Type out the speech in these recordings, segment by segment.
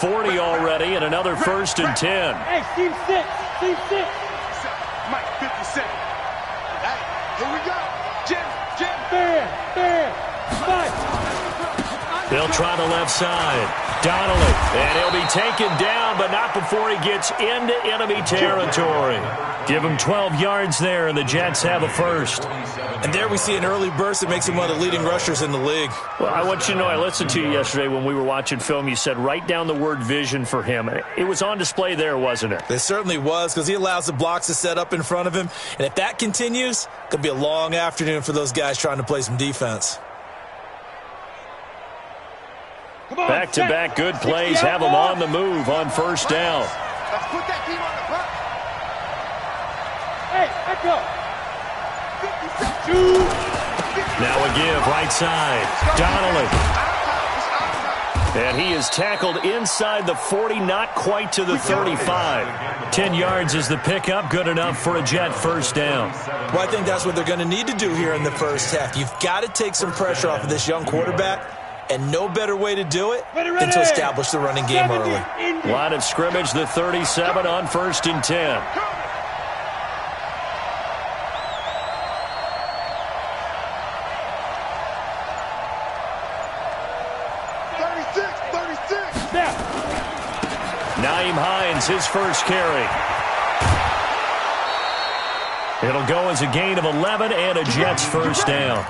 40 already and another 1st and 10. Hey, team 6. Team 6. Mike, 50 seconds. Hey, here we go. Jim. Fair. Fight. They'll try the left side. Donnelly. And he'll be taken down, but not before he gets into enemy territory. Give him 12 yards there, and the Jets have a first. And there we see an early burst that makes him one of the leading rushers in the league. Well, I want you to know, I listened to you yesterday when we were watching film. You said write down the word vision for him. It was on display there, wasn't it? It certainly was, because he allows the blocks to set up in front of him. And if that continues, it could be a long afternoon for those guys trying to play some defense. Back-to-back good plays have them on the move on 1st down. Let's put that team on the block. Hey, back up. Now a give, right side. Donnelly. And he is tackled inside the 40, not quite to the 35. 10 yards is the pickup, good enough for a Jet 1st down. Well, I think that's what they're going to need to do here in the first half. You've got to take some pressure off of this young quarterback. And no better way to do it than to establish the running game early. Line of scrimmage, the 37 on 1st and 10. Nyheim Hines, his first carry. It'll go as a gain of 11 and a Jets 1st down.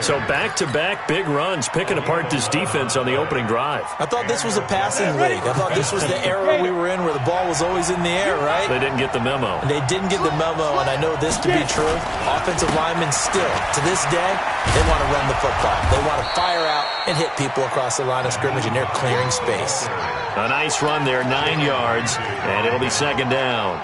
So back-to-back big runs, picking apart this defense on the opening drive. I thought this was a passing league. I thought this was the era we were in where the ball was always in the air, right? They didn't get the memo. They didn't get the memo, and I know this to be true. Offensive linemen still, to this day, they want to run the football. They want to fire out and hit people across the line of scrimmage, and they're clearing space. A nice run there, 9 yards, and it'll be 2nd down.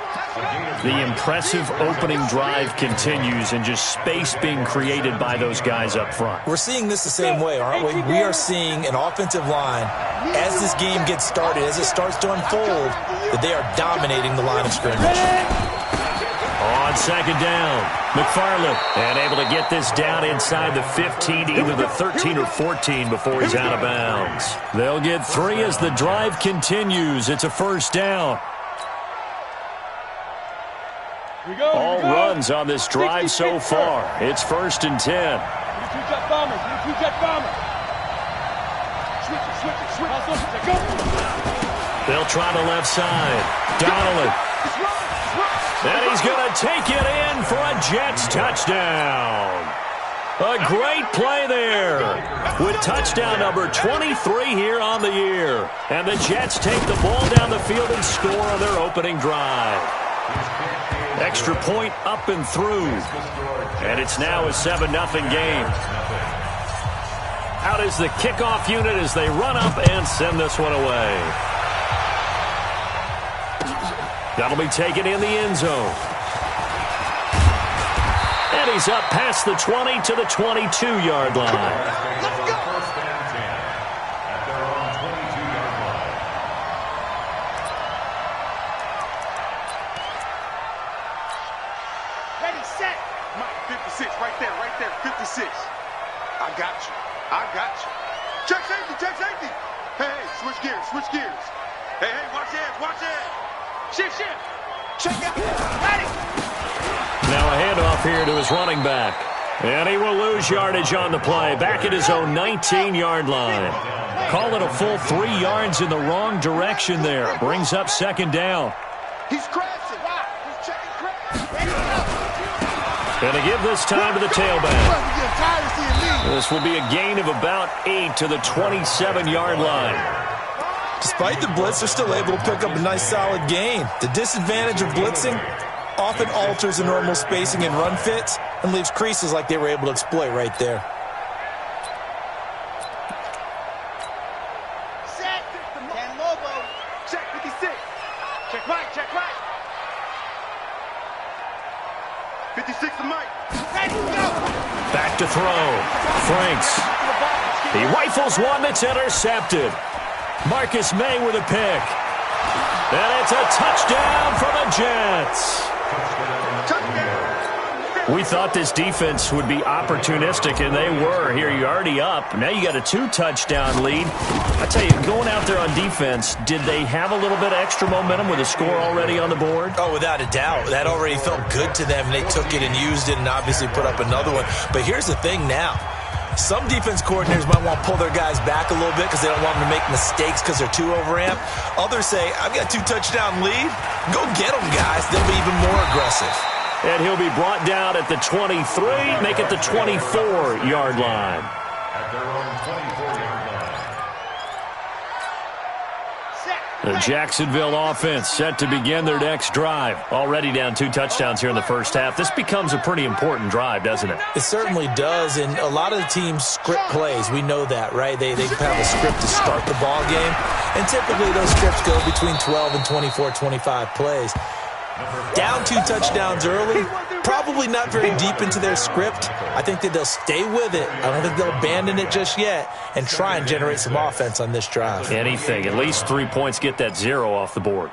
The impressive opening drive continues and just space being created by those guys up front. We're seeing this the same way, aren't we? We are seeing an offensive line, as this game gets started, as it starts to unfold, that they are dominating the line of scrimmage. On 2nd down, McFarland, and able to get this down inside the 15, either the 13 or 14 before he's out of bounds. They'll get 3 as the drive continues. It's a 1st down. All runs on this drive so far. It's 1st and 10. They'll try the left side. Donnelly. And he's going to take it in for a Jets touchdown. A great play there with touchdown number 23 here on the year. And the Jets take the ball down the field and score on their opening drive. Extra point up and through. And it's now a 7-0 game. Out is the kickoff unit as they run up and send this one away. That'll be taken in the end zone. And he's up past the 20 to the 22-yard line. Right there, 56. I got you. Check safety. Hey, switch gears. Hey, watch that. Shift. Check out. Ready. Now a handoff here to his running back. And he will lose yardage on the play. Back at his own 19-yard line. Call it a full 3 yards in the wrong direction there. Brings up 2nd down. He's crashing. He's checking crash. And to give this time to the tailback. This will be a gain of about 8 to the 27-yard line. Despite the blitz, they're still able to pick up a nice solid gain. The disadvantage of blitzing often alters the normal spacing and run fits and leaves creases like they were able to exploit right there. Set. Dan Lobo. Check 56. Check right. 56 to Mike. Ready, go. Back to throw. Franks. He rifles one that's intercepted. Marcus May with a pick. And it's a touchdown for the Jets. Touchdown. We thought this defense would be opportunistic, and they were. Here, you're already up. Now you got a 2-touchdown lead. I tell you, going out there on defense, did they have a little bit of extra momentum with a score already on the board? Oh, without a doubt. That already felt good to them. They took it and used it and obviously put up another one. But here's the thing now. Some defense coordinators might want to pull their guys back a little bit because they don't want them to make mistakes because they're too overamped. Others say, I've got a 2-touchdown lead. Go get them, guys. They'll be even more aggressive. And he'll be brought down at the 23, make it the 24-yard line. At their own 24-yard line. The Jacksonville offense set to begin their next drive. Already down 2 touchdowns here in the first half. This becomes a pretty important drive, doesn't it? It certainly does, and a lot of the teams script plays. We know that, right? They have a script to start the ball game, and typically those scripts go between 12 and 24, 25 plays. Down 2 touchdowns early, probably not very deep into their script. I think that they'll stay with it. I don't think they'll abandon it just yet and try and generate some offense on this drive. Anything. At least 3 points, get that 0 off the board.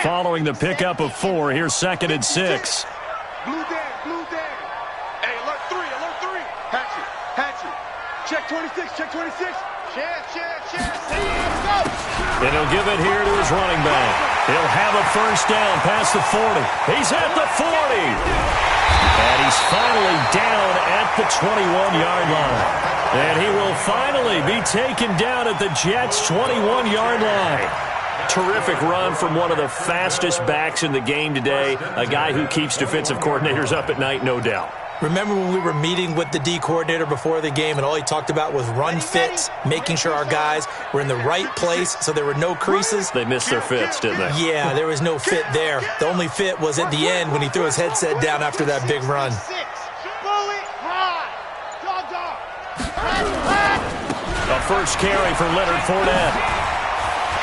Following the pickup of 4, here's 2nd and 6. Blue down, blue down. Hey, alert 3, alert 3. Hatchet, hatchet. Check 26, check 26. And he'll give it here to his running back. He'll have a first down past the 40. He's at the 40. And he's finally down at the 21-yard line. And he will finally be taken down at the Jets' 21-yard line. Terrific run from one of the fastest backs in the game today. A guy who keeps defensive coordinators up at night, no doubt. Remember when we were meeting with the D coordinator before the game and all he talked about was run fits, making sure our guys were in the right place so there were no creases? They missed their fits, didn't they? Yeah, there was no fit there. The only fit was at the end when he threw his headset down after that big run. A first carry for Leonard Fournette.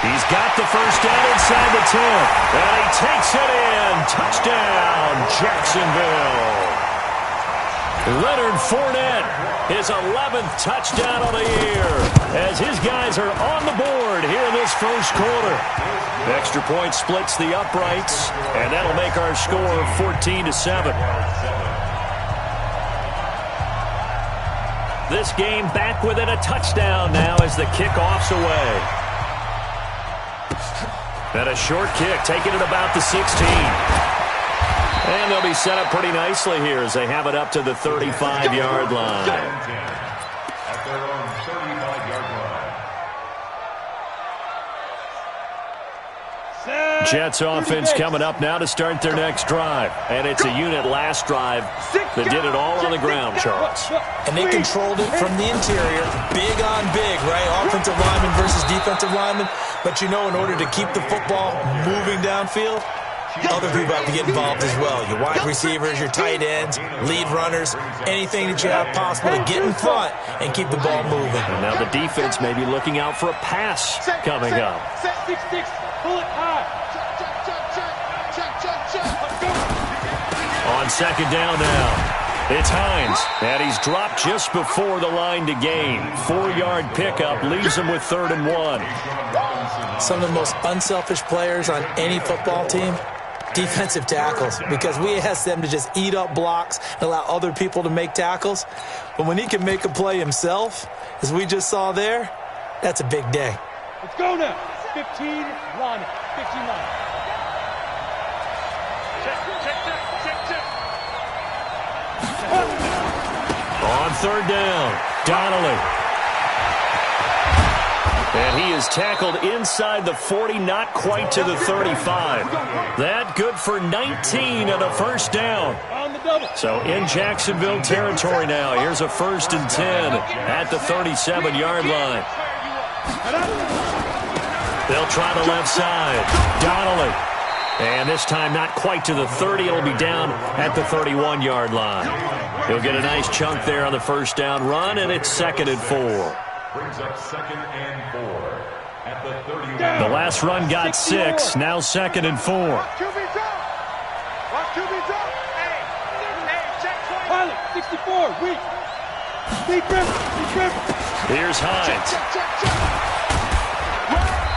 He's got the first down inside the 10. And he takes it in. Touchdown, Jacksonville. Leonard Fournette, his 11th touchdown of the year, as his guys are on the board here in this first quarter. Extra point splits the uprights, and that'll make our score 14-7. This game back within a touchdown now as the kickoff's away. And a short kick, taking it about the 16. And they'll be set up pretty nicely here as they have it up to the 35-yard line. At their own 35-yard line. Jets offense coming up now to start their next drive. And it's a unit last drive that did it all on the ground, Charles. And they controlled it from the interior, big on big, right? Offensive lineman versus defensive lineman. But you know, in order to keep the football moving downfield, other people have to get involved as well. Your wide receivers, your tight ends, lead runners, anything that you have possible to get in front and keep the ball moving. And now the defense may be looking out for a pass coming up. 6-6, pull it high. On second down now, it's Hines, and he's dropped just before the line to gain. 4-yard pickup leaves him with 3rd and 1. Some of the most unselfish players on any football team, defensive tackles, because we ask them to just eat up blocks and allow other people to make tackles. But when he can make a play himself, as we just saw there, that's a big day. Let's go now. 15 line. 15 line. On 3rd down, Donnelly. And he is tackled inside the 40, not quite to the 35. That good for 19 and a first down. On the double. So in Jacksonville territory now. Here's a 1st and 10 at the 37-yard line. They'll try the left side. Donnelly. And this time not quite to the 30. It'll be down at the 31-yard line. He'll get a nice chunk there on the first down run, and it's 2nd and 4. Brings up 2nd and 4 at the 30. The last run got 6. Now 2nd and 4. Pilot, 64, weak. Deep grip, deep grip. Here's Hines.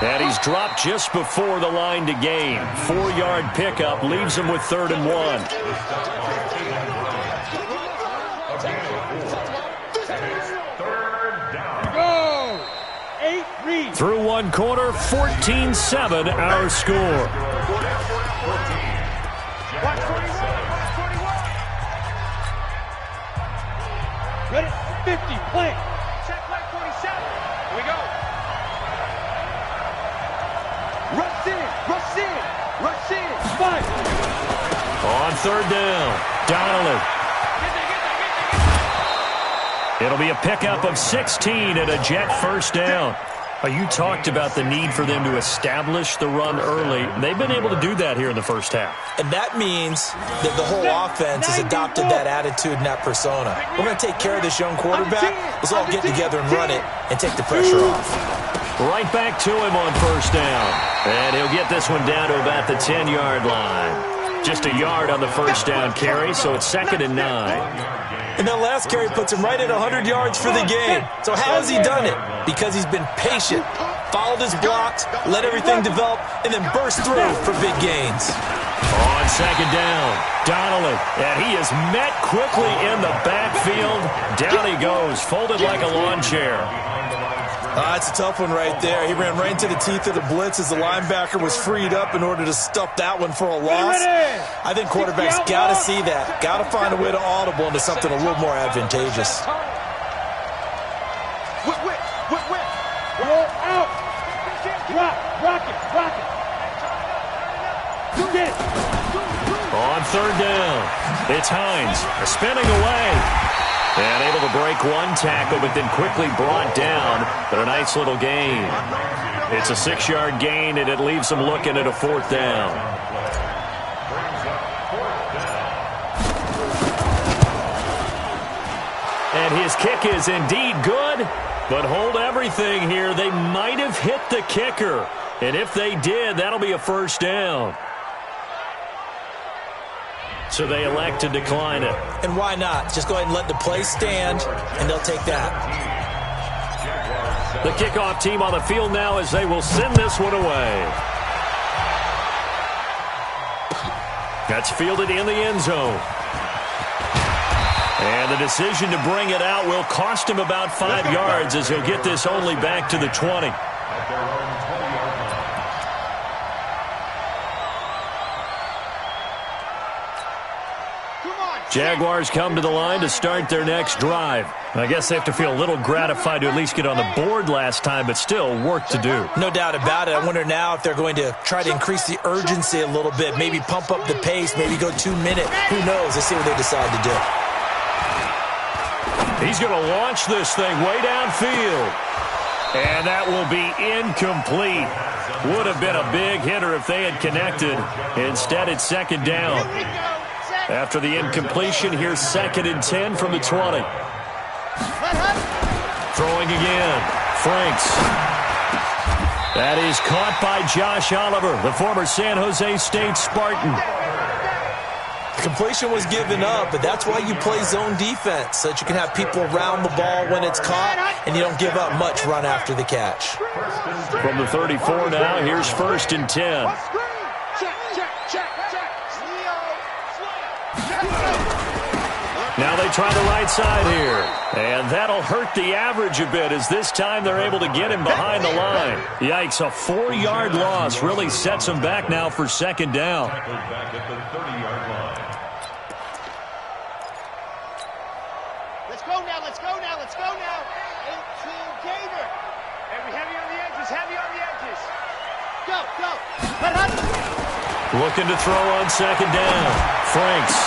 And he's dropped just before the line to gain. 4-yard pickup leaves him with 3rd and 1. Go! 8-3. Through one quarter, 14-7 our score. Ready? 50, play. Check play 47. Here we go. Rush in, rush in, rush in. 5. On 3rd down, Donnelly. It'll be a pickup of 16 and a Jet 1st down. You talked about the need for them to establish the run early. They've been able to do that here in the first half. And that means that the whole offense has adopted that attitude and that persona. We're going to take care of this young quarterback. Let's all get together and run it and take the pressure off. Right back to him on 1st down. And he'll get this one down to about the 10-yard line. Just a yard on the 1st down carry, so it's 2nd and 9. And that last carry puts him right at 100 yards for the game. So how has he done it? Because he's been patient, followed his blocks, let everything develop, and then burst through for big gains. On 2nd down, Donnelly, and he is met quickly in the backfield. Down he goes, folded like a lawn chair. That's a tough one right there. He ran right into the teeth of the blitz as the linebacker was freed up in order to stuff that one for a loss. I think quarterbacks got to see that. Got to find a way to audible into something a little more advantageous. Roll out. Rock it. Get it. On 3rd down, it's Hines spinning away. And able to break one tackle, but then quickly brought down. But a nice little gain. It's a 6-yard gain, and it leaves him looking at a 4th down. And his kick is indeed good, but hold everything here. They might have hit the kicker. And if they did, that'll be a 1st down. So they elect to decline it. And why not? Just go ahead and let the play stand, and they'll take that. The kickoff team on the field now as they will send this one away. That's fielded in the end zone. And the decision to bring it out will cost him about 5 yards as he'll get this only back to the 20. Jaguars come to the line to start their next drive. I guess they have to feel a little gratified to at least get on the board last time, but still work to do. No doubt about it. I wonder now if they're going to try to increase the urgency a little bit, maybe pump up the pace, maybe go 2 minute. Who knows? Let's see what they decide to do. He's going to launch this thing way downfield. And that will be incomplete. Would have been a big hitter if they had connected. Instead, it's 2nd down. After the incompletion, here's 2nd and 10 from the 20. Throwing again. Franks. That is caught by Josh Oliver, the former San Jose State Spartan. Completion was given up, but that's why you play zone defense, so that you can have people around the ball when it's caught, and you don't give up much run after the catch. From the 34 now, here's 1st and 10. Now they try the right side here. And that'll hurt the average a bit as this time they're able to get him behind the line. Yikes, a 4-yard loss really sets him back now for 2nd down. Let's go now. 18 Gator. Every heavy on the edges. Go. Looking to throw on 2nd down. Franks.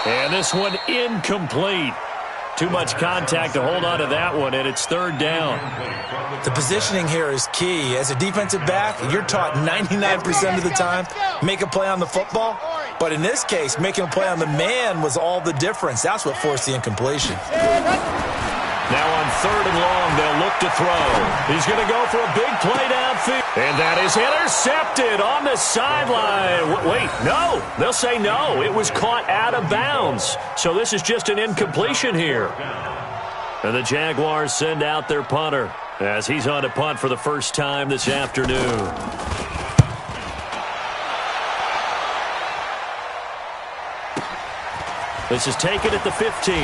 And this one incomplete. Too much contact to hold on to that one, and it's 3rd down. The positioning here is key. As a defensive back, you're taught 99% of the time, make a play on the football. But in this case, making a play on the man was all the difference. That's what forced the incompletion. Now on 3rd and long, they'll look to throw. He's going to go for a big play downfield. And that is intercepted on the sideline. Wait, no. They'll say no. It was caught out of bounds. So this is just an incompletion here. And the Jaguars send out their punter. as he's on to punt for the first time this afternoon. This is taken at the 15.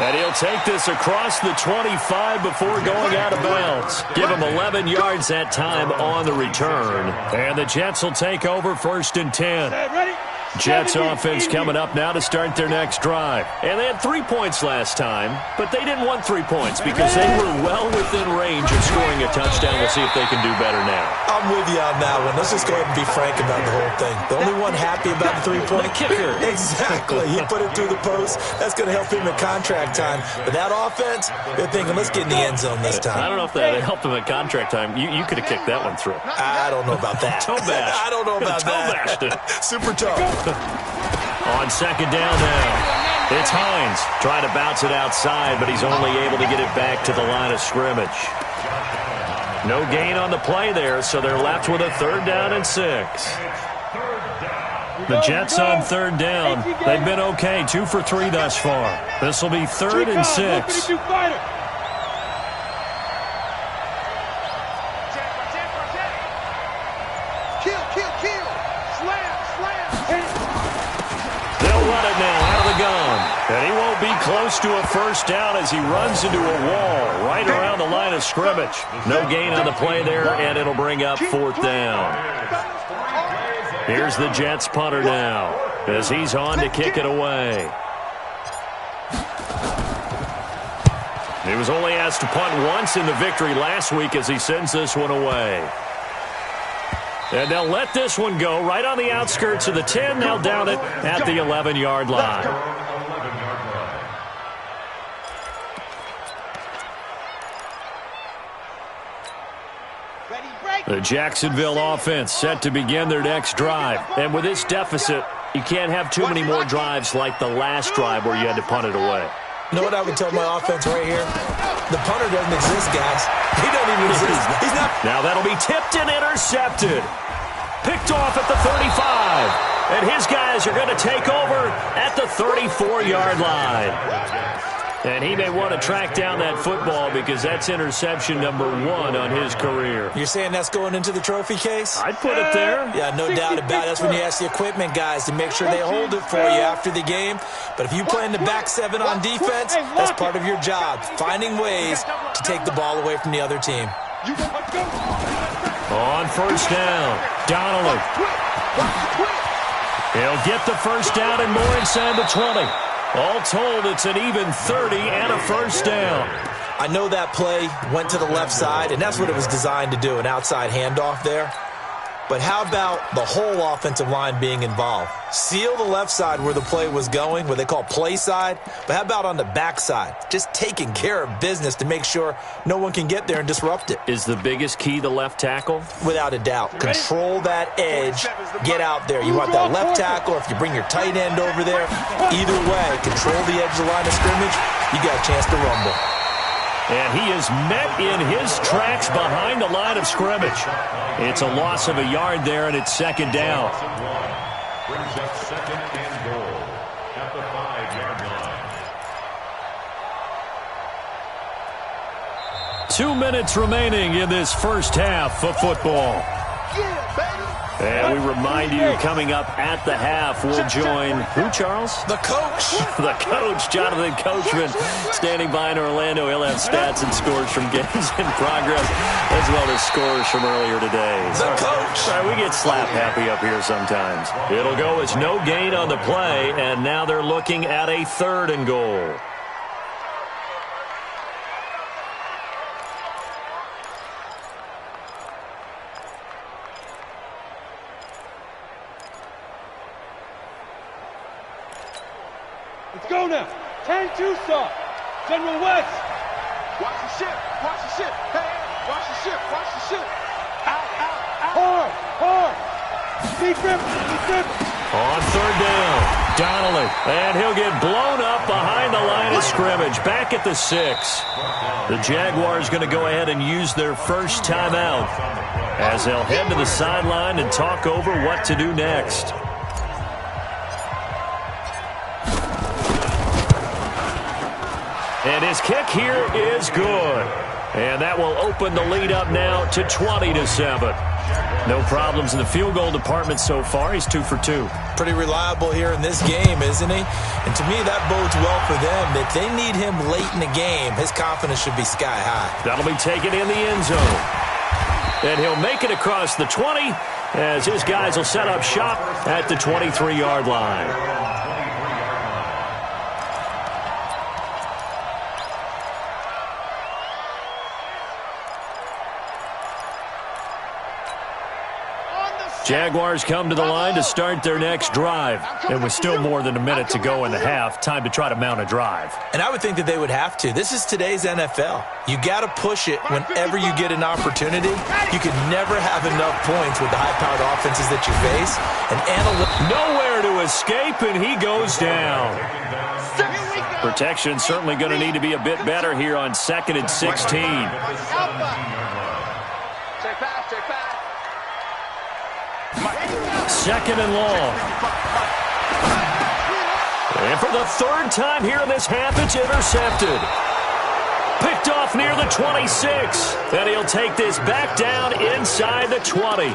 And he'll take this across the 25 before going out of bounds. Give him 11 yards that time on the return. And the Jets will take over 1st and 10. Jets offense coming up now to start their next drive. And they had 3 points last time, but they didn't want 3 points because they were well within range of scoring a touchdown. We'll see if they can do better now. I'm with you on that one. Let's just go ahead and be frank about the whole thing. The only one happy about the 3-point kicker. Exactly. He put it through the post. That's going to help him in contract time. But that offense, they're thinking, let's get in the end zone this time. I don't know if that helped him at contract time. You could have kicked that one through. I don't know about that. Toe bash. I don't know about that. Toe bashed it. Super tough. On 2nd down now, it's Hines trying to bounce it outside, but he's only able to get it back to the line of scrimmage. No gain on the play there, so they're left with a 3rd down and 6. The Jets on 3rd down. They've been okay, 2 for 3 thus far. This will be 3rd and 6. And he won't be close to a 1st down as he runs into a wall right around the line of scrimmage. No gain on the play there, and it'll bring up 4th down. Here's the Jets punter now as he's on to kick it away. He was only asked to punt once in the victory last week as he sends this one away. And they'll let this one go right on the outskirts of the 10. They'll down it at the 11-yard line. The Jacksonville offense set to begin their next drive. And with this deficit, you can't have too many more drives like the last drive where you had to punt it away. You know what I would tell my offense right here? The punter doesn't exist, guys. He doesn't even exist. He's not. Now that'll be tipped and intercepted. Picked off at the 35. And his guys are going to take over at the 34-yard line. And he may want to track down that football because that's interception number 1 on his career. You're saying that's going into the trophy case? I'd put it there. Yeah, no doubt about it. That's when you ask the equipment guys to make sure they hold it for you after the game. But if you play in the back 7 on defense, that's part of your job, finding ways to take the ball away from the other team. On 1st down, Donnelly. He'll get the 1st down and more inside the 20. All told, it's an even 30 and a 1st down. I know that play went to the left side, and that's what it was designed to do, an outside handoff there. But how about the whole offensive line being involved? Seal the left side where the play was going, what they call play side. But how about on the back side? Just taking care of business to make sure no one can get there and disrupt it. Is the biggest key the left tackle? Without a doubt. Control that edge. Get out there. You want that left tackle, or if you bring your tight end over there, either way, control the edge of the line of scrimmage, you got a chance to rumble. And he is met in his tracks behind the line of scrimmage. It's a loss of a yard there, and it's 2nd down. Brings up 2nd and goal at the 5-yard line. 2 minutes remaining in this first half of football. And we remind you, coming up at the half, we'll join who, Charles? The coach. The coach, Jonathan Coachman, standing by in Orlando. He'll have stats and scores from games in progress, as well as scores from earlier today. The coach. Sorry, we get slap happy up here sometimes. It'll go as no gain on the play, and now they're looking at a 3rd and goal. Let's go now. 10-2 stop. General West. Watch the ship. Watch the ship. Hey, watch the ship. Watch the ship. Out, out, out. Hard, hard. Deep grip, deep grip. On 3rd down, Donnelly. And he'll get blown up behind the line of scrimmage. Back at the 6. The Jaguars going to go ahead and use their first timeout as they'll head to the sideline and talk over what to do next. And his kick here is good. And that will open the lead up now to 20-7. No problems in the field goal department so far. He's 2 for 2. Pretty reliable here in this game, isn't he? And to me, that bodes well for them. If they need him late in the game, his confidence should be sky high. That'll be taken in the end zone. And he'll make it across the 20 as his guys will set up shop at the 23-yard line. Jaguars come to the line to start their next drive. And with still more than a minute to go in the half, time to try to mount a drive. And I would think that they would have to. This is today's NFL. You got to push it whenever you get an opportunity. You can never have enough points with the high-powered offenses that you face. And nowhere to escape, and he goes down. Protection certainly going to need to be a bit better here on 2nd and 16. Second and long. And for the third time here in this half, it's intercepted. Picked off near the 26. And he'll take this back down inside the 20.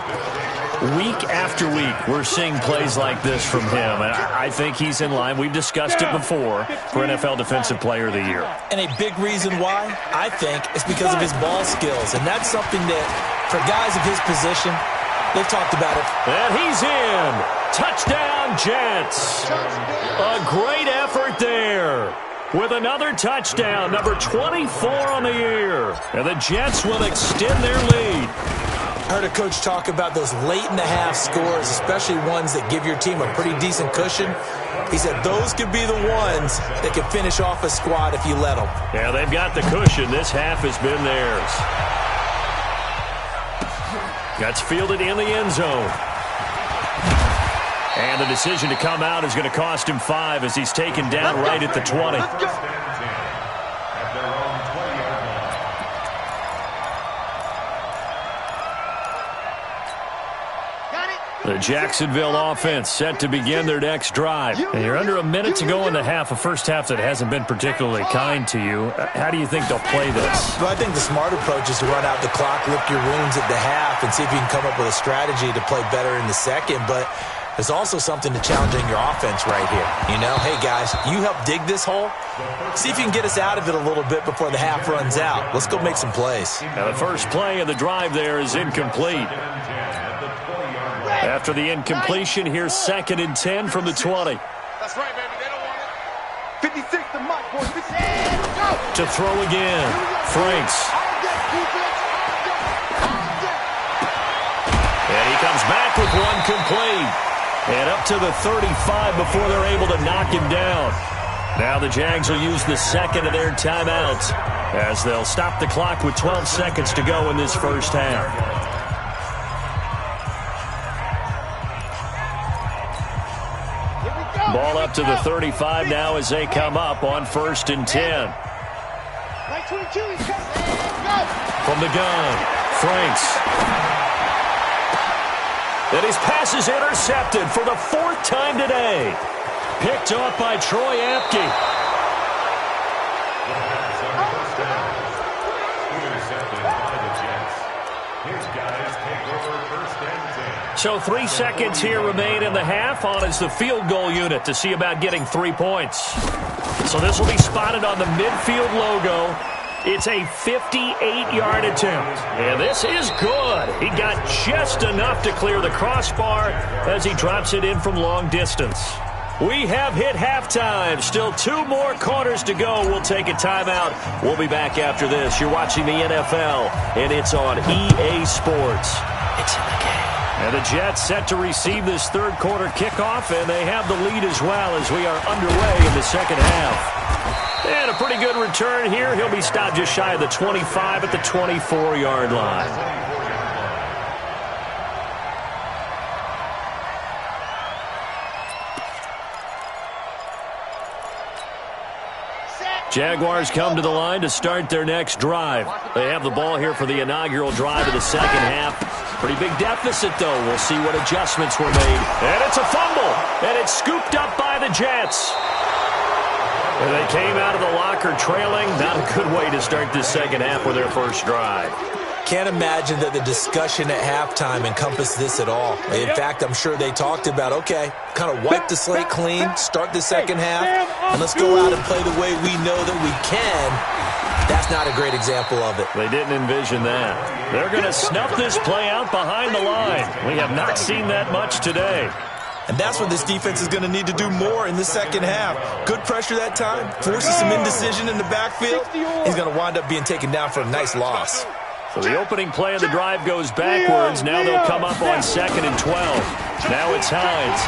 Week after week, we're seeing plays like this from him. And I think he's in line. We've discussed it before for NFL Defensive Player of the Year. And a big reason why, I think, is because of his ball skills. And that's something that, for guys of his position, they've talked about it. And he's in. Touchdown, Jets. A great effort there. With another touchdown, number 24 on the year. And the Jets will extend their lead. I heard a coach talk about those late-in-the-half scores, especially ones that give your team a pretty decent cushion. He said those could be the ones that can finish off a squad if you let them. Yeah, they've got the cushion. This half has been theirs. That's fielded in the end zone. And the decision to come out is going to cost him 5 as he's taken down right at the 20. The Jacksonville offense set to begin their next drive. And you're under a minute to go in the half, a first half that hasn't been particularly kind to you. How do you think they'll play this? Well, I think the smart approach is to run out the clock, lick your wounds at the half, and see if you can come up with a strategy to play better in the second. But there's also something to challenging your offense right here. You know, hey, guys, you help dig this hole. See if you can get us out of it a little bit before the half runs out. Let's go make some plays. Now, the first play of the drive there is incomplete. After the incompletion, here's 2nd and 10 from the 20. That's right, baby. They don't want it. 56 to Mike, boys. 56. Go. To throw again. Franks. And he comes back with one complete. And up to the 35 before they're able to knock him down. Now the Jags will use the second of their timeouts as they'll stop the clock with 12 seconds to go in this first half. Ball up to the 35 now as they come up on 1st and 10. From the gun, Franks. And his pass is intercepted for the 4th time today. Picked off by Troy Apke. So 3 seconds here remain in the half. On is the field goal unit to see about getting 3 points. So this will be spotted on the midfield logo. It's a 58-yard attempt. And this is good. He got just enough to clear the crossbar as he drops it in from long distance. We have hit halftime. Still 2 more quarters to go. We'll take a timeout. We'll be back after this. You're watching the NFL, and it's on EA Sports. It's in the game. And the Jets set to receive this third quarter kickoff, and they have the lead as well as we are underway in the second half. And a pretty good return here. He'll be stopped just shy of the 25 at the 24-yard line. Jaguars come to the line to start their next drive. They have the ball here for the inaugural drive of the second half. Pretty big deficit, though. We'll see what adjustments were made. And it's a fumble, and it's scooped up by the Jets. And they came out of the locker trailing. Not a good way to start this second half with their first drive. Can't imagine that the discussion at halftime encompassed this at all. In fact, I'm sure they talked about, okay, kind of wipe the slate clean, start the second half, and let's go out and play the way we know that we can. That's not a great example of it. They didn't envision that. They're going to snuff this play out behind the line. We have not seen that much today. And that's what this defense is going to need to do more in the second half. Good pressure that time, forces some indecision in the backfield. He's going to wind up being taken down for a nice loss. So the opening play of the drive goes backwards. Now they'll come up on 2nd and 12. Now it's Hines.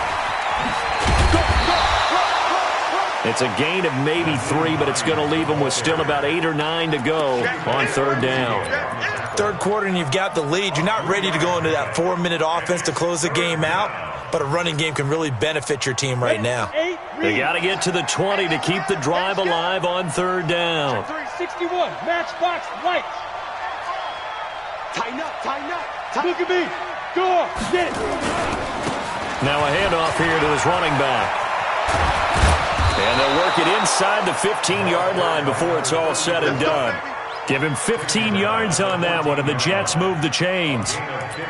It's a gain of maybe 3, but it's going to leave them with still about 8 or 9 to go on 3rd down. Third quarter and you've got the lead. You're not ready to go into that 4-minute offense to close the game out, but a running game can really benefit your team right now. They got to get to the 20 to keep the drive alive on 3rd down. 361, matchbox white. Tighten up. Look at me. Go, get it. Now a handoff here to his running back. And they'll work it inside the 15-yard line before it's all said and done. Give him 15 yards on that one, and the Jets move the chains.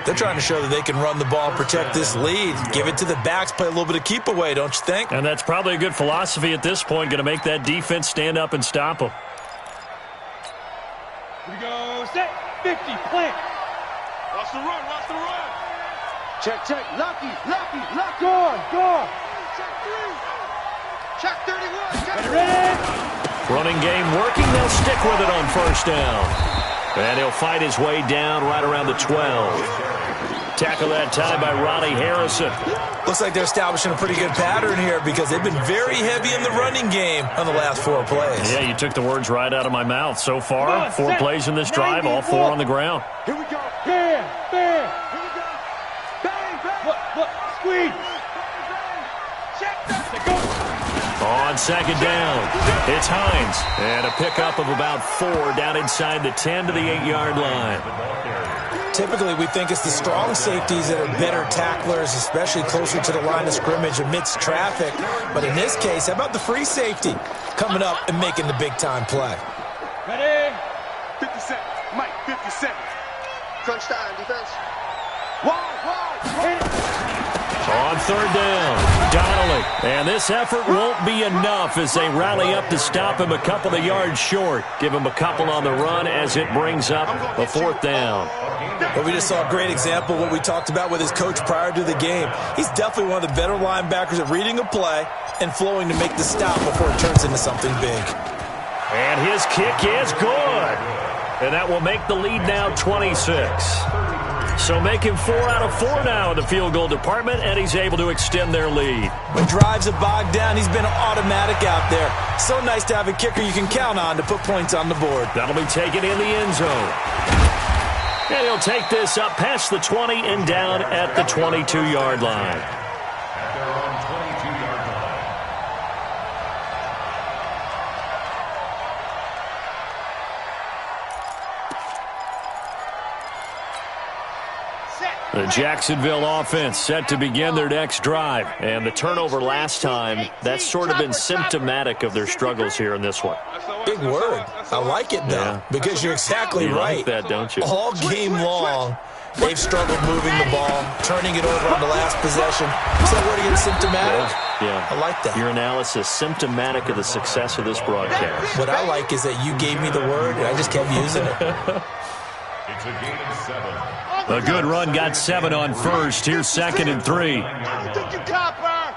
They're trying to show that they can run the ball and protect this lead. Give it to the backs, play a little bit of keep away, don't you think? And that's probably a good philosophy at this point, going to make that defense stand up and stop them. Here we go, set, 50, plant. Watch the run. Check. Lucky. Gone. Check 3. Check 31. Check Ready? Running game working. They'll stick with it on 1st down. And he'll fight his way down right around the 12. Tackle that time by Ronnie Harrison. Looks like they're establishing a pretty good pattern here because they've been very heavy in the running game on the last 4 plays. Yeah, you took the words right out of my mouth. So far, 4 plays in this drive, all 4 on the ground. Here we go. Bam. Here we go. Bang. Look, squeeze. Check that. Go. On 2nd down, it's Hines. And a pickup of about 4 down inside the 10 to the 8-yard line. Typically, we think it's the strong safeties that are better tacklers, especially closer to the line of scrimmage amidst traffic. But in this case, how about the free safety coming up and making the big-time play? Ready? 57. Mike, 57. Crunch time, defense. Wide. On 3rd down, Donnelly. And this effort won't be enough as they rally up to stop him a couple of yards short. Give him a couple on the run as it brings up a 4th down. Well, we just saw a great example of what we talked about with his coach prior to the game. He's definitely one of the better linebackers at reading a play and flowing to make the stop before it turns into something big. And his kick is good. And that will make the lead now 26. So make him 4 out of 4 now in the field goal department, and he's able to extend their lead. When drives have bogged down, he's been automatic out there. So nice to have a kicker you can count on to put points on the board. That'll be taken in the end zone. And he'll take this up past the 20 and down at the 22-yard line. The Jacksonville offense set to begin their next drive. And the turnover last time, that's sort of been symptomatic of their struggles here in this one. Big word. I like it, though, because you're exactly right. You like that, don't you? All game long, they've struggled moving the ball, turning it over on the last possession. Is that word again, symptomatic? Yeah. I like that. Your analysis, symptomatic of the success of this broadcast. What I like is that you gave me the word, and I just kept using it. It's a gain of 7. A good run got 7 on 1st. Here's 2nd and 3. Topper.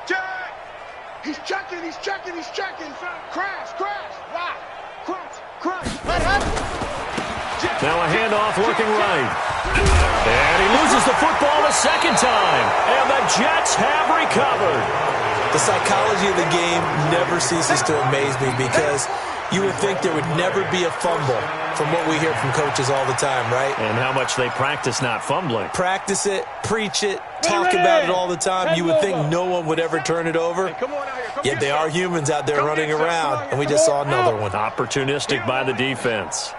Jack. He's checking. Crash. Right. Crunch. Let him. Now a handoff looking right. And he loses the football a 2nd time. And the Jets have recovered. The psychology of the game never ceases to amaze me because you would think there would never be a fumble from what we hear from coaches all the time, right? And how much they practice not fumbling. Practice it, preach it, talk about it all the time. You would think no one would ever turn it over. Yet they are humans out there running around, and we just saw another one. Opportunistic by the defense.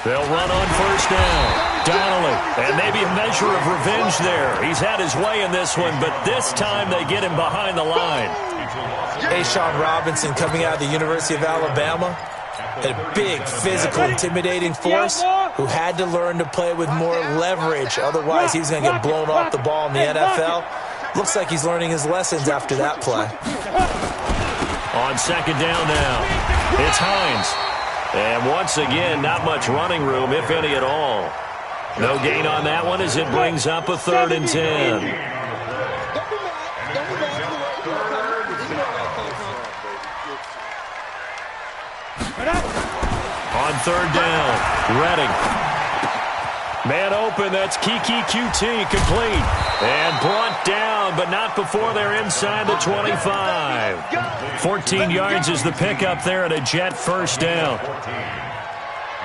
They'll run on first down. Donnelly, and maybe a measure of revenge there. He's had his way in this one, but this time they get him behind the line. Sean Robinson coming out of the University of Alabama, a big, physical, intimidating force who had to learn to play with more leverage. Otherwise, he's going to get blown off the ball in the NFL. Looks like he's learning his lessons after that play. On second down now, it's Hines. And once again, not much running room, if any at all. No gain on that one as it brings up a 3rd and 10. On third down, Redding. Man open, that's Kiki QT, complete. And brought down, but not before they're inside the 25. 14 yards is the pickup there and a Jet first down.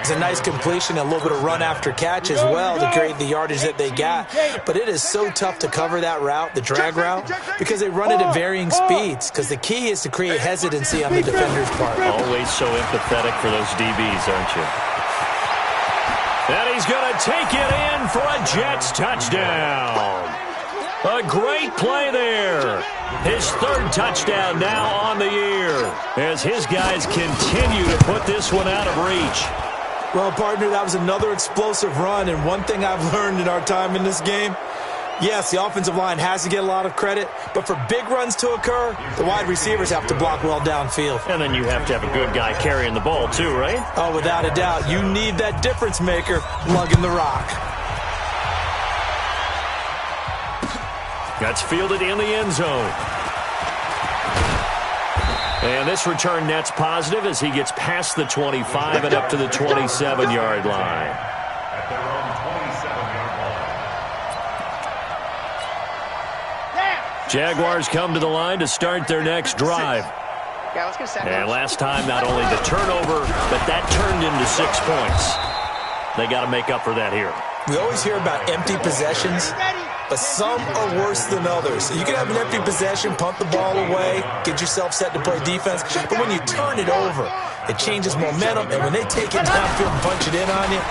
It's a nice completion, a little bit of run after catch as well to create the yardage that they got. But it is so tough to cover that route, the drag route, because they run it at varying speeds. Because the key is to create hesitancy on the defender's part. Always so empathetic for those DBs, aren't you? And he's going to take it in for a Jets touchdown. A great play there. His 3rd touchdown now on the year as his guys continue to put this one out of reach. Well, partner, that was another explosive run, and one thing I've learned in our time in this game, yes, the offensive line has to get a lot of credit, but for big runs to occur, the wide receivers have to block well downfield. And then you have to have a good guy carrying the ball too, right? Oh, without a doubt. You need that difference maker lugging the rock. That's fielded in the end zone. And this return net's positive as he gets past the 25 and up to the 27-yard line. At their own 27-yard line. Jaguars come to the line to start their next drive. And last time, not only the turnover, but that turned into 6 points. They got to make up for that here. We always hear about empty possessions, but some are worse than others. You can have an empty possession, punt the ball away, get yourself set to play defense, but when you turn it over, it changes momentum, and when they take it downfield and punch it in on you,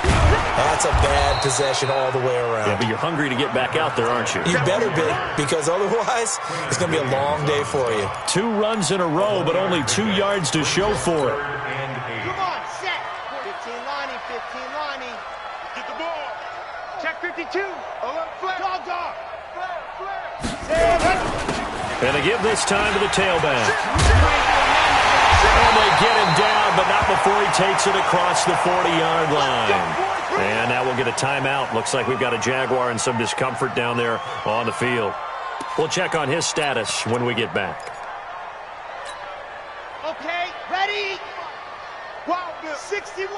that's a bad possession all the way around. Yeah, but you're hungry to get back out there, aren't you? You better be, because otherwise, it's going to be a long day for you. 2 runs in a row, but only 2 yards to show for it. Come on, set. 15 Lonnie, 15 Lonnie. Get the ball. Check 52. Alert, flare. Dog, dog. And they give this time to the tailback. And they get him down, but not before he takes it across the 40-yard line. And now we'll get a timeout. Looks like we've got a Jaguar and some discomfort down there on the field. We'll check on his status when we get back. Okay, ready? 61.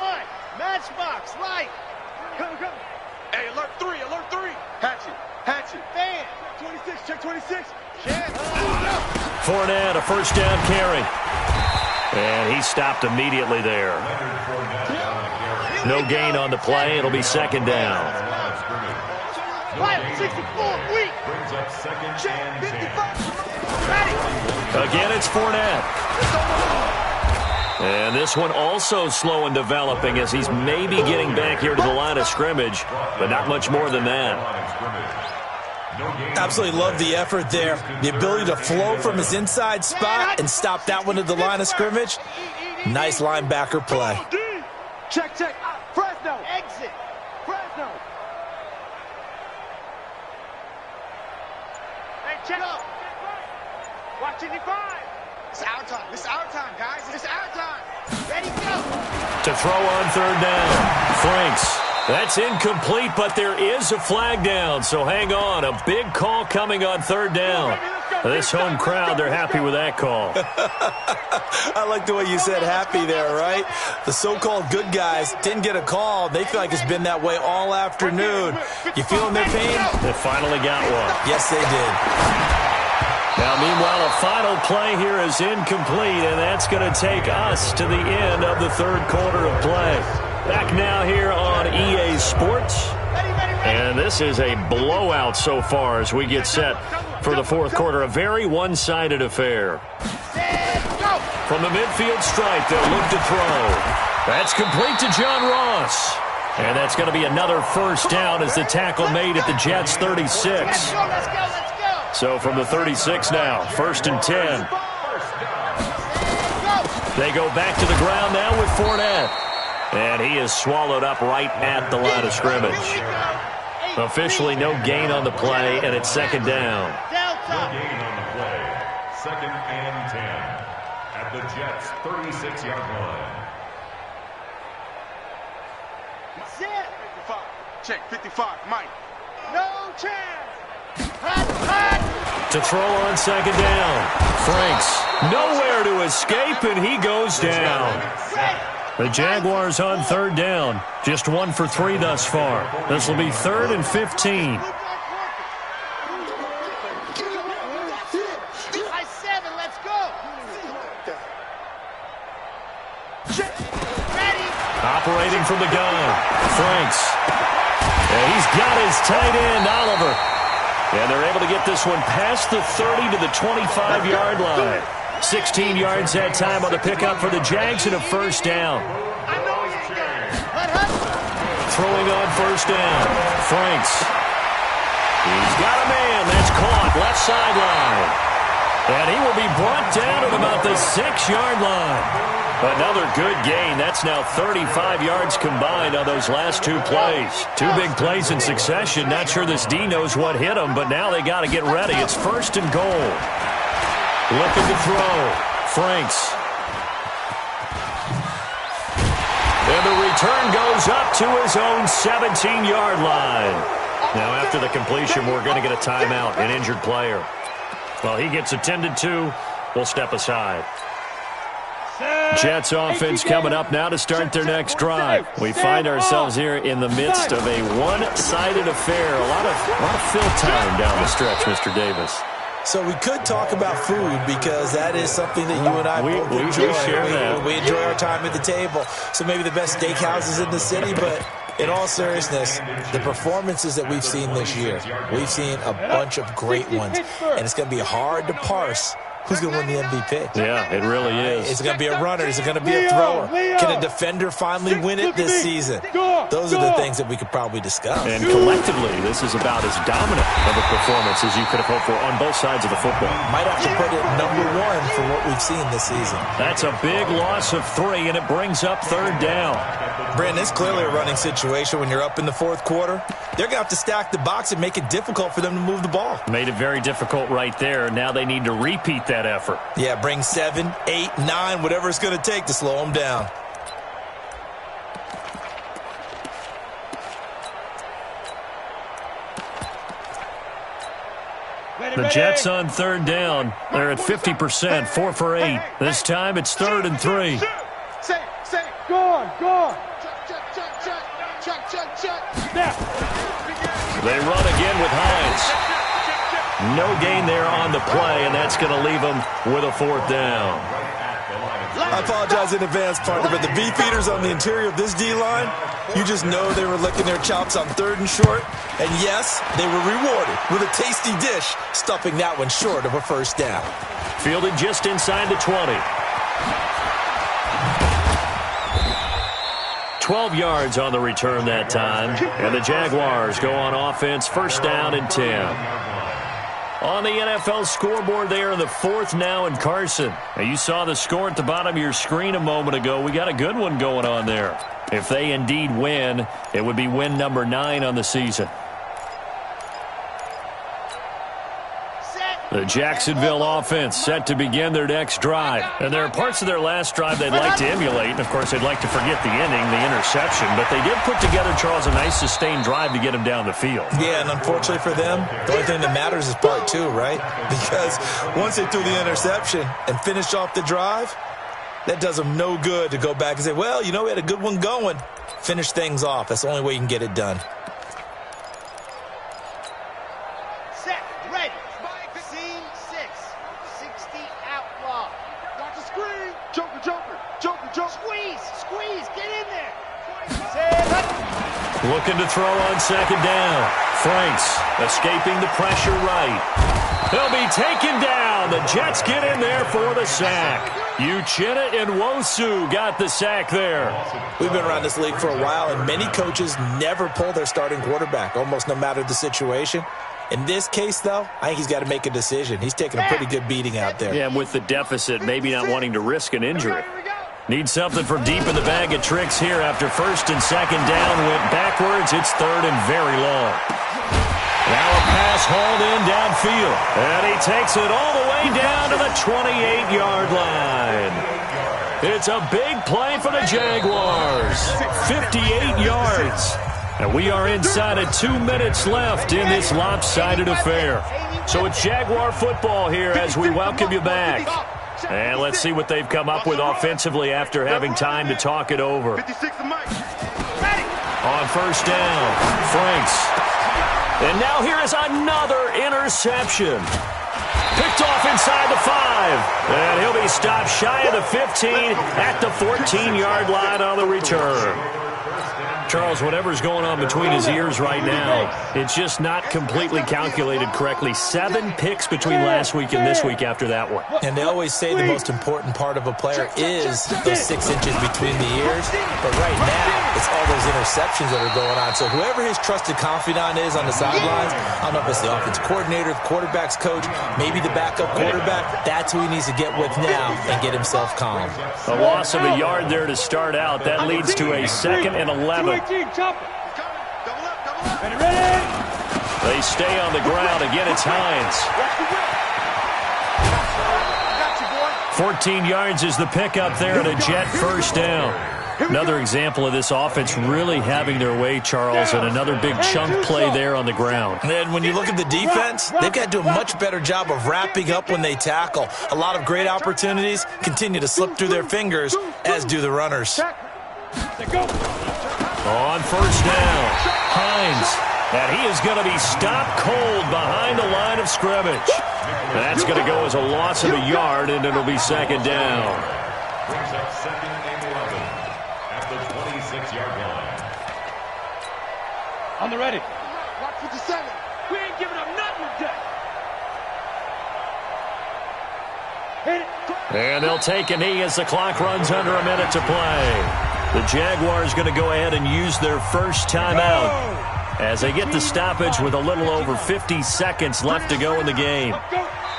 Matchbox, right. Come. Hey, alert 3, alert 3. Hatchet. Fan. 26, check 26. Fournette, a first down carry. And he stopped immediately there. No gain on the play. It'll be second down. 64, weak. Brings up second and 10. Ready. Again, it's Fournette. And this one also slow in developing as he's maybe getting back here to the line of scrimmage, but not much more than that. Absolutely love the effort there. The ability to flow from his inside spot and stop that one at the line of scrimmage. Nice linebacker play. Check. Fresno. Exit. Fresno. Hey, check up. Watch 85. It's our time, guys. It's our time. Ready, go. To throw on third down. Franks. That's incomplete, but there is a flag down, so hang on. A big call coming on third down. This home crowd, they're happy with that call. I like the way you said happy there, right? The so-called good guys didn't get a call. They feel like it's been that way all afternoon. You feeling their pain? They finally got one. Yes, they did. Now, meanwhile, a final play here is incomplete, and that's going to take us to the end of the third quarter of play. Back now here on EA Sports. And this is a blowout so far as we get set for the fourth quarter. A very one-sided affair. From the midfield stripe, they'll look to throw. That's complete to John Ross. And that's going to be another first down as the tackle made at the Jets' 36. Let's go. So from the 36 now, 1st and 10. They go back to the ground now with Fournette. And he is swallowed up right at the line of scrimmage. Officially no gain on the play, and it's 2nd down. No gain on the play. 2nd and 10 at the Jets' 36-yard line. That's it. 55. Check 55. Mike. No chance. Hot. To throw on 2nd down. Franks nowhere to escape, and he goes down. The Jaguars on 3rd down. Just 1 for 3 thus far. This will be 3rd and 15. Let's go. Ready. Operating from the gun. Franks. And he's got his tight end, Oliver. And they're able to get this one past the 30 to the 25-yard line. 16 yards that time on the pickup for the Jags and a first down. Throwing on 1st down. Franks. He's got a man. That's caught. Left sideline. And he will be brought down at about the 6-yard line. Another good gain. That's now 35 yards combined on those last 2 plays. 2 big plays in succession. Not sure this D knows what hit him, but now they got to get ready. It's 1st and goal. Looking to throw. Franks. And the return goes up to his own 17-yard line. Now after the completion, we're going to get a timeout, an injured player. Well, he gets attended to. We'll step aside. Jets offense coming up now to start their next drive. We find ourselves here in the midst of a one-sided affair. A lot of fill time down the stretch, Mr. Davis. So we could talk about food because that is something that you and I both enjoy. We enjoy our time at the table. So maybe the best steakhouses in the city, but in all seriousness, the performances that we've seen this year, we've seen a bunch of great ones, and it's going to be hard to parse who's going to win the MVP. Yeah, it really is. Is it going to be a runner? Is it going to be a thrower? Can a defender finally win it this season? Those are the things that we could probably discuss. And collectively, this is about as dominant of a performance as you could have hoped for on both sides of the football. Might have to put it number 1 for what we've seen this season. That's a big loss of 3, and it brings up 3rd down. Brandon, it's clearly a running situation when you're up in the 4th quarter. They're going to have to stack the box and make it difficult for them to move the ball. Made it very difficult right there. Now they need to repeat that effort. Yeah, bring 7, 8, 9, whatever it's going to take to slow them down. The Jets on 3rd down. They're at 50%, 4 for 8. This time it's 3rd and 3. Go on. Check. They run again with Hines. No gain there on the play, and that's going to leave them with a 4th down. I apologize in advance, partner, but the beef eaters on the interior of this D-line, you just know they were licking their chops on 3rd and short. And yes, they were rewarded with a tasty dish, stuffing that one short of a first down. Fielded just inside the 20. 12 yards on the return that time. And the Jaguars go on offense, 1st down and 10. On the NFL scoreboard there in the 4th now in Carson. Now you saw the score at the bottom of your screen a moment ago. We got a good one going on there. If they indeed win, it would be win number 9 on the season. The Jacksonville offense set to begin their next drive. And there are parts of their last drive they'd like to emulate. And, of course, they'd like to forget the inning, the interception. But they did put together, Charles, a nice sustained drive to get him down the field. Yeah, and unfortunately for them, the only thing that matters is part 2, right? Because once they threw the interception and finished off the drive, that does them no good to go back and say, well, you know, we had a good one going. Finish things off. That's the only way you can get it done. Looking to throw on 2nd down. Franks escaping the pressure right. He'll be taken down down. The Jets get in there for the sack. Uchenna Nwosu got the sack there. We've been around this league for a while, and many coaches never pull their starting quarterback, almost no matter the situation. In this case, though, I think he's got to make a decision. He's taking a pretty good beating out there. Yeah, and with the deficit, maybe not wanting to risk an injury. Need something from deep in the bag of tricks here after first and second down. Went backwards. It's third and very long. Now a pass hauled in downfield. And he takes it all the way down to the 28-yard line. It's a big play for the Jaguars. 58 yards. And we are inside of 2 minutes left in this lopsided affair. So it's Jaguar football here as we welcome you back. And let's see what they've come up with offensively after having time to talk it over. On first down, Franks. And now here is another interception. Picked off inside the 5. And he'll be stopped shy of the 15 at the 14-yard line on the return. Charles, whatever's going on between his ears right now, it's just not completely calculated correctly. 7 picks between last week and this week after that one. And they always say the most important part of a player is those 6 inches between the ears. But right now, it's all those interceptions that are going on. So whoever his trusted confidant is on the sidelines, I don't know if it's the offense coordinator, the quarterback's coach, maybe the backup quarterback, that's who he needs to get with now and get himself calm. A loss of a yard there to start out. That leads to a 2nd and 11. Ready. They stay on the ground. Again, it's Hines. 14 yards is the pickup there and a Jet first down. Another example of this offense really having their way, Charles, and another big chunk play there on the ground. And then when you look at the defense, they've got to do a much better job of wrapping up when they tackle. A lot of great opportunities continue to slip through their fingers, as do the runners. On first down, Hines. And he is going to be stopped cold behind the line of scrimmage. That's going to go as a loss of a yard, and it'll be 2nd down. Brings up 2nd and 11 at the 26-yard line. On the ready. Watch with the 7. We ain't giving up nothing today. Hit it. And they'll take a knee as the clock runs under a minute to play. The Jaguars going to go ahead and use their first timeout as they get the stoppage with a little over 50 seconds left to go in the game.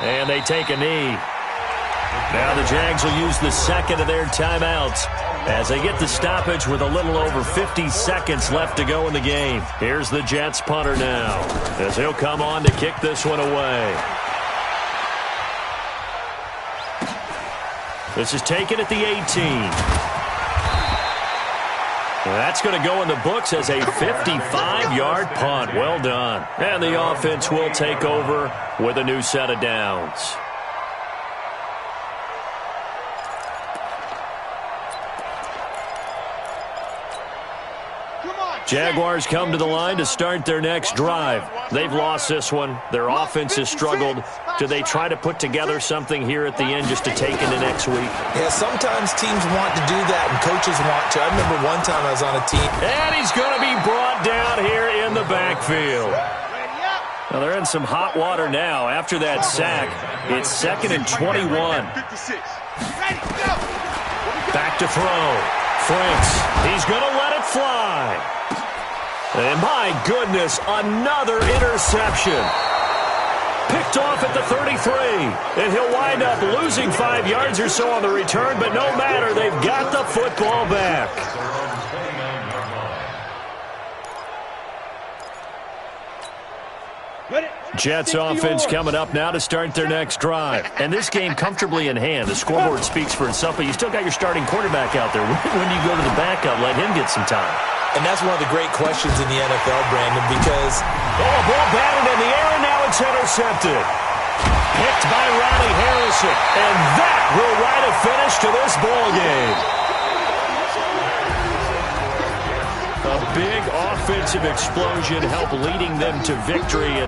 And they take a knee. Now the Jags will use the second of their timeouts as they get the stoppage with a little over 50 seconds left to go in the game. Here's the Jets punter now as he'll come on to kick this one away. This is taken at the 18. That's going to go in the books as a 55-yard punt. Well done. And the offense will take over with a new set of downs. Jaguars come to the line to start their next drive. They've lost this one. Their offense has struggled. Do they try to put together something here at the end just to take into next week? Yeah, sometimes teams want to do that and coaches want to. I remember one time I was on a team. And he's going to be brought down here in the backfield. Now they're in some hot water now. After that sack, it's 2nd and 21. Back to throw. Franks, he's going to let it fly. And my goodness, another interception. Picked off at the 33. And he'll wind up losing 5 yards or so on the return, but no matter, they've got the football back. Jets offense coming up now to start their next drive. And this game comfortably in hand. The scoreboard speaks for itself, but you still got your starting quarterback out there. When you go to the backup, let him get some time. And that's one of the great questions in the NFL, Brandon, because... Oh, a ball batted in the air, and now it's intercepted. Picked by Ronnie Harrison. And that will write a finish to this ball game. A big offensive explosion helped leading them to victory.